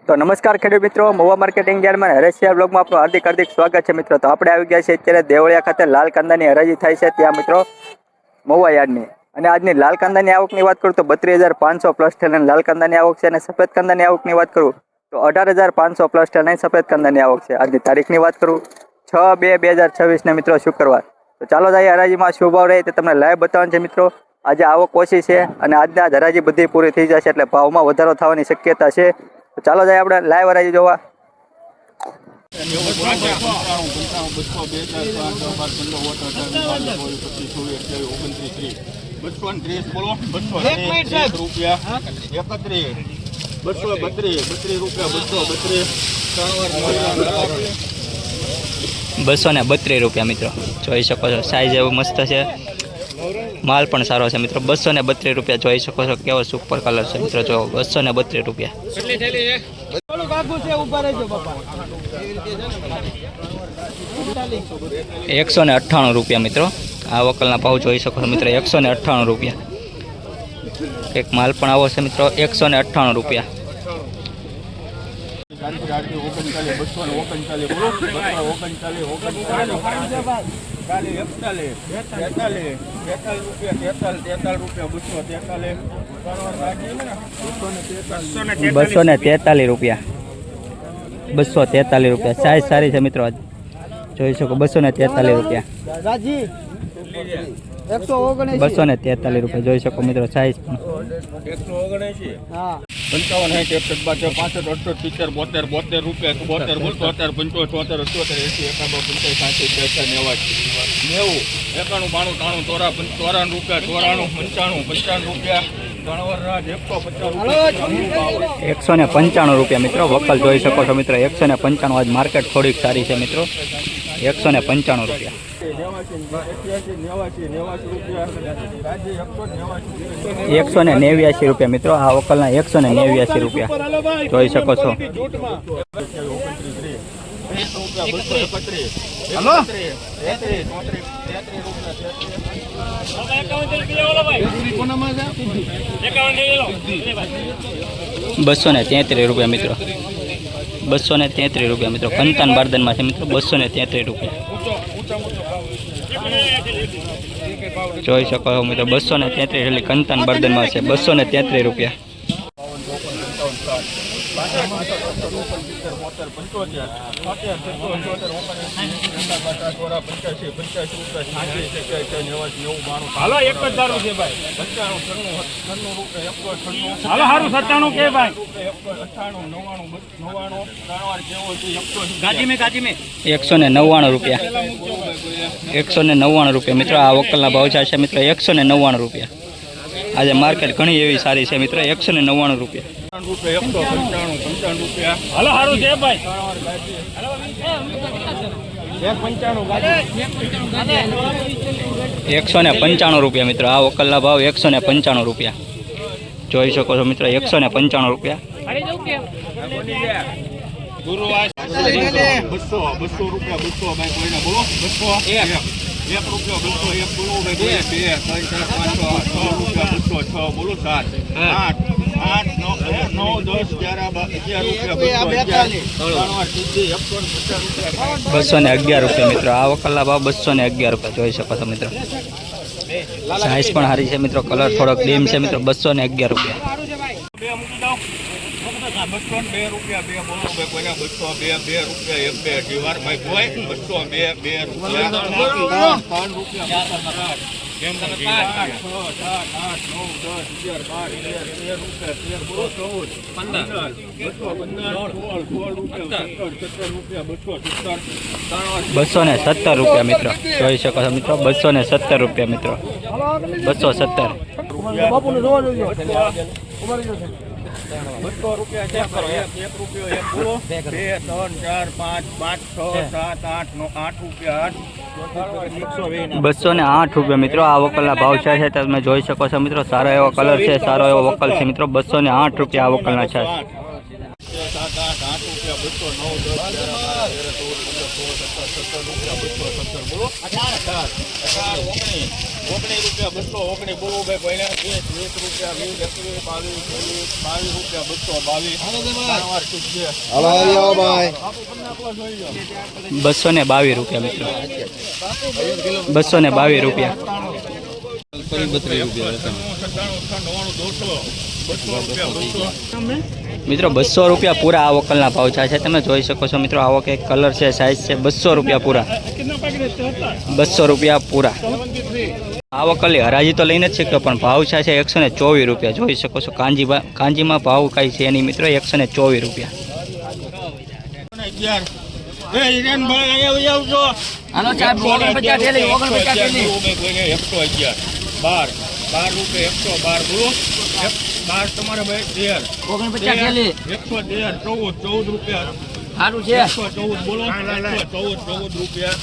तो नमस्कार खेडूत मित्रों, महुआ मार्केटिंग यार्ड में हरेशिया ब्लॉग में आपનું हार्दिक हार्दिक स्वागत છે मित्रों। तो આપણે આવી ગયા છે અત્યારે દેવળિયા ખાતે લાલ કાંદાની હરાજી થાય છે ત્યાં મિત્રો મहुआ યાર્ડની। અને આજની લાલ કાંદાની આવકની વાત કરું તો 32,500 પ્લસ થયેલ લાલ કાંદાની આવક છે। અને સફેદ કાંદાની આવકની વાત કરું તો 18,500 પ્લસ થયેલ સફેદ કાંદાની આવક છે। આજની તારીખની વાત કરું 6/2/2026 ને મિત્રો શુક્રવાર। તો ચાલો જઈએ હરાજીમાં શું ભાવ રહે તે તમને લાઈવ બતાવવાનું છે મિત્રો। આજે આવક ઓછી છે અને આજના હરાજી બધી પૂરી થઈ જશે એટલે ભાવમાં વધારો થવાની શક્યતા છે। તો ચાલો જાય આપણે લાઈવ હરાજી જોવા। ₹232 મિત્રો જોઈ શકો છો। સાઈઝ એવું મસ્ત છે, माल पण सारो है मित्रों। ₹232 જોઈ શકો છો। કેવો સુપર કલર છે મિત્રો। જો ₹232 ₹198 મિત્રો। આ વકલના ભાવ જોઈ શકો છો મિત્રો। ₹198 એક માલ પણ આવો છે મિત્રો। ₹198 ₹243 साइज सारी है मित्रों। જોઈ શકો ₹243 ₹243 જોઈ શકો મિત્રો। સાइज 55 61 62 65 68 70 72 રૂપિયા 72 75 75 78 ₹195 મિત્રો। વકલ જોઈ શકો છો મિત્રો। 195 આજ માર્કેટ થોડીક સારી છે મિત્રો। ₹195 ₹189 મિત્રો। આ વકલના ₹189 જોઈ શકો છો। ₹233 મિત્રો। ₹233 મિત્રો। કંતાન બારદાનમાં છે મિત્રો। ₹233 જોઈ શકો છો મિત્રો। 233 એટલે કંતાન બારદાનમાં છે। ₹233 હાલો એક જ દારૂ છે ભાઈ। 95 હાલો હારું 97 કે ભાઈ। ₹199 મિત્રો। આ વકલના ભાવ છે મિત્રો। ₹199 આજે માર્કેટ ઘણી એવી સારી છે મિત્રો। ₹199 હાલો હારું છે ભાઈ। ₹195 મિત્રો। આ વકલના ભાવ ₹195 જોઈ શકો છો મિત્રો। ₹195 ગુરુવાર 200 રૂપિયા 200 ભાઈ કોઈને બોલો 200 ₹1 200 1 બોલો ભાઈ 2 3 4 5 6 રૂપિયા 200 6 બોલો 7 8 8 9 10 ₹211 મિત્રો। આ વકલના ભાવ ₹211 જોઈ શકો છો મિત્રો। સાઈઝ પણ સારી છે મિત્રો। કલર થોડોક ડીમ છે મિત્રો। ₹211 ₹202 રૂપિયા 2 બોલો ભાઈ કોઈને 202 રૂપિયા 1 2 જીવાર ભાઈ કોઈ 202 રૂપિયા 3 રૂપિયા કેમ તમે 5 8 9 10 ₹217 મિત્રો। જોઈ શકો છો મિત્રો। ₹217 મિત્રો। 217 ₹200 ચેક કરો। 1 રૂપિયો 1 બોલો 2 3 4 5 5 6 7 8 9 8 રૂપિયા ₹208 મિત્રો। આ વકલના ભાવ છે તમે જોઈ શકો છો મિત્રો। સારો એવો કલર છે, સારો એવો વકલ છે મિત્રો। ₹208 આ વકલના છે। 7 8 8 રૂપિયા બસો 9 10 બોલો 18 રૂપિયા બસો 19 બોલો ભાઈ કોઈને 20 રૂપિયા 20 22 222 રૂપિયા મિત્રો 222 રૂપિયા મિત્રો 200 રૂપિયા પૂરા આ વકલના ભાવ છે તમે જોઈ શકો છો મિત્રો આવો કે કલર છે સાઇઝ છે 200 રૂપિયા પૂરા 200 રૂપિયા પૂરા આ વકલની હરાજી તો લઈને જ શીખ્યો પણ ભાવ છે 124 રૂપિયા જોઈ શકો છો કાંજીમાં ભાવ કઈ છે એની મિત્રો 124 રૂપિયા આનો ચાર્જ 49 થેલી 49 થેલી 12 રૂપિયા 112 બોલો 12 તમારે ભાઈ 49 થેલી 113 14 રૂપિયા સારું છે 114 બોલો 114 રૂપિયા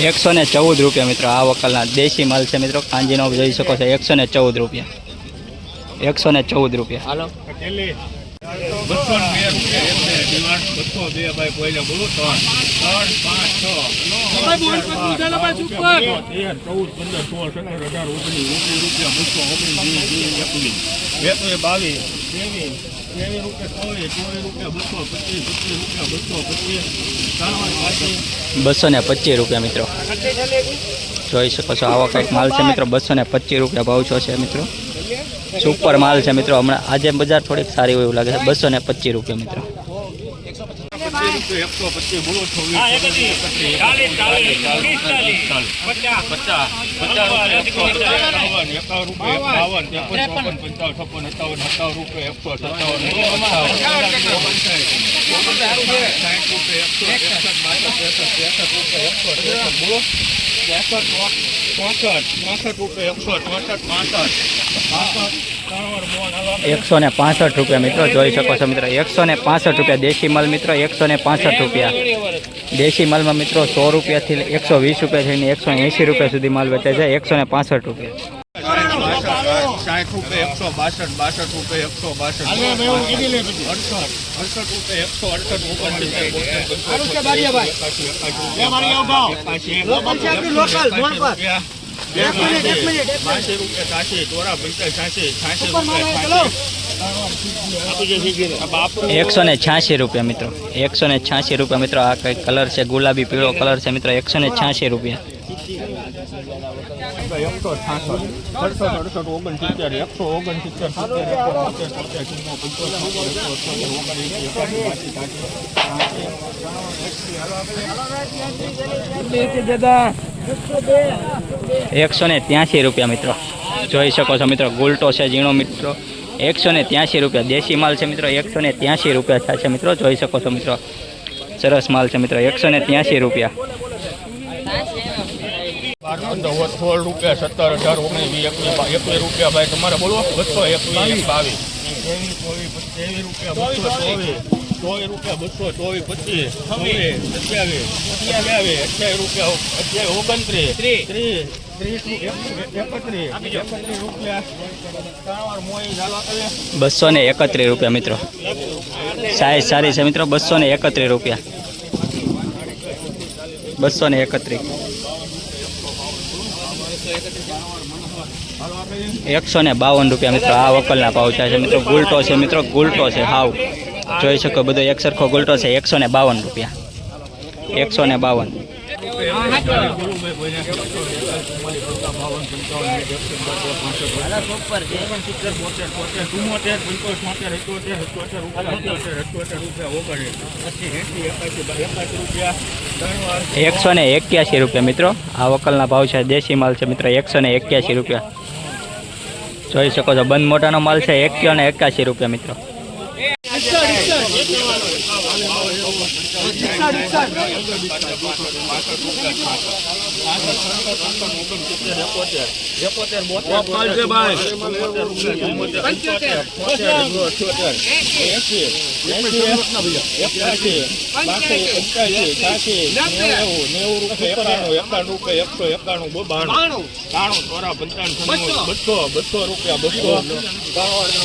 114 રૂપિયા મિત્રો આ વકલના દેશી માલ છે મિત્રો કાંજીનો જોઈ શકો છો 114 રૂપિયા 114 રૂપિયા હાલો 202 રૂપિયા 202 ભાઈ કોઈને બોલો 3 225 રૂપિયા મિત્રો જોઈ શકો છો આવો કંઈક માલ છે મિત્રો 225 રૂપિયા ભાવ છો છે મિત્રો સુપર માલ છે મિત્રો હમણાં આજે બજાર થોડીક સારી હોય એવું લાગે છે 225 રૂપિયા મિત્રો 125 બોલો 165 રૂપિયા મિત્રો જોઈ શકો છો મિત્રો 165 રૂપિયા દેશી માલ મિત્રો 165 રૂપિયા દેશી માલમાં મિત્રો 100 રૂપિયાથી 120 રૂપિયા થઈને 180 રૂપિયા સુધી માલ વેચાય છે 165 રૂપિયા 60 રૂપિયા 162 રૂપિયા 186 રૂપિયા મિત્રો 186 રૂપિયા મિત્રો આ કઈ કલર છે ગુલાબી પીળો કલર છે મિત્રો 186 રૂપિયા 183 રૂપિયા મિત્રો જોઈ શકો છો મિત્રો ગુલટો છે ઝીણો મિત્રો 183 રૂપિયા દેશી માલ છે મિત્રો 183 રૂપિયા છે મિત્રો જોઈ શકો છો મિત્રો સરસ માલ છે મિત્રો 183 રૂપિયા 16 રૂપિયા 17 18 19 21 રૂપિયા ભાઈ તમારે બોલો 221 22 રૂપિયા 100 રૂપિયા 224 25 28 રૂપિયા 29 231 રૂપિયા મિત્રો સાઈઝ સારી છે મિત્રો 231 રૂપિયા 231 152 રૂપિયા મિત્રો આ વકલના ભાવ છે મિત્રો ગુલટો છે મિત્રો ગુલટો છે હાવ જોઈ શકો બધો એક સરખો ગુલટો છે 152 રૂપિયા 152 181 રૂપિયા મિત્રો આ વકલના ભાવ છે દેશી માલ છે મિત્રો 181 રૂપિયા જોઈ શકો છો બંધ મોટાનો માલ છે 181 રૂપિયા મિત્રો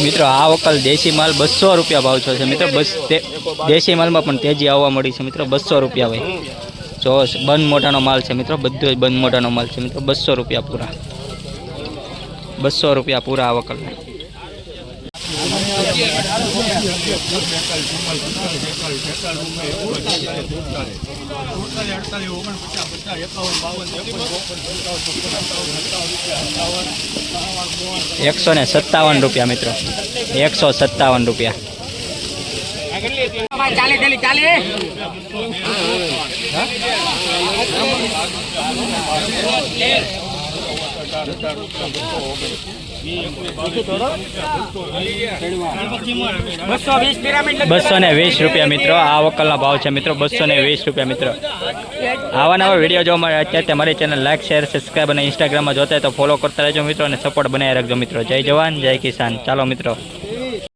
મિત્રો આ વકલ દેશી માલ 200 રૂપિયા ભાવ છો છે મિત્રો. બસ દેશી માલમાં પણ તેજી આવવા મળી છે મિત્રો. 200 રૂપિયા હોય. જો બંધ મોટાનો માલ છે મિત્રો. બધો જ બંધ મોટાનો માલ છે મિત્રો. 200 રૂપિયા પૂરા. 200 રૂપિયા પૂરા આ વકલના. ₹157 રૂપિયા મિત્રો. 157 રૂપિયા. ₹220 મિત્રો. આ વકલના ભાવ છે મિત્રો. 220 રૂપિયા મિત્રો. આવા નવા વિડીયો જોવા માટે અત્યારે મારી ચેનલ લાઈક શેર સબસ્ક્રાઈબ અને ઇન્સ્ટાગ્રામમાં જોતા હોય તો ફોલો કરતા રહેજો મિત્રો અને સપોર્ટ બનાવી રાખજો મિત્રો. જય જવાન જય કિસાન. ચાલો મિત્રો.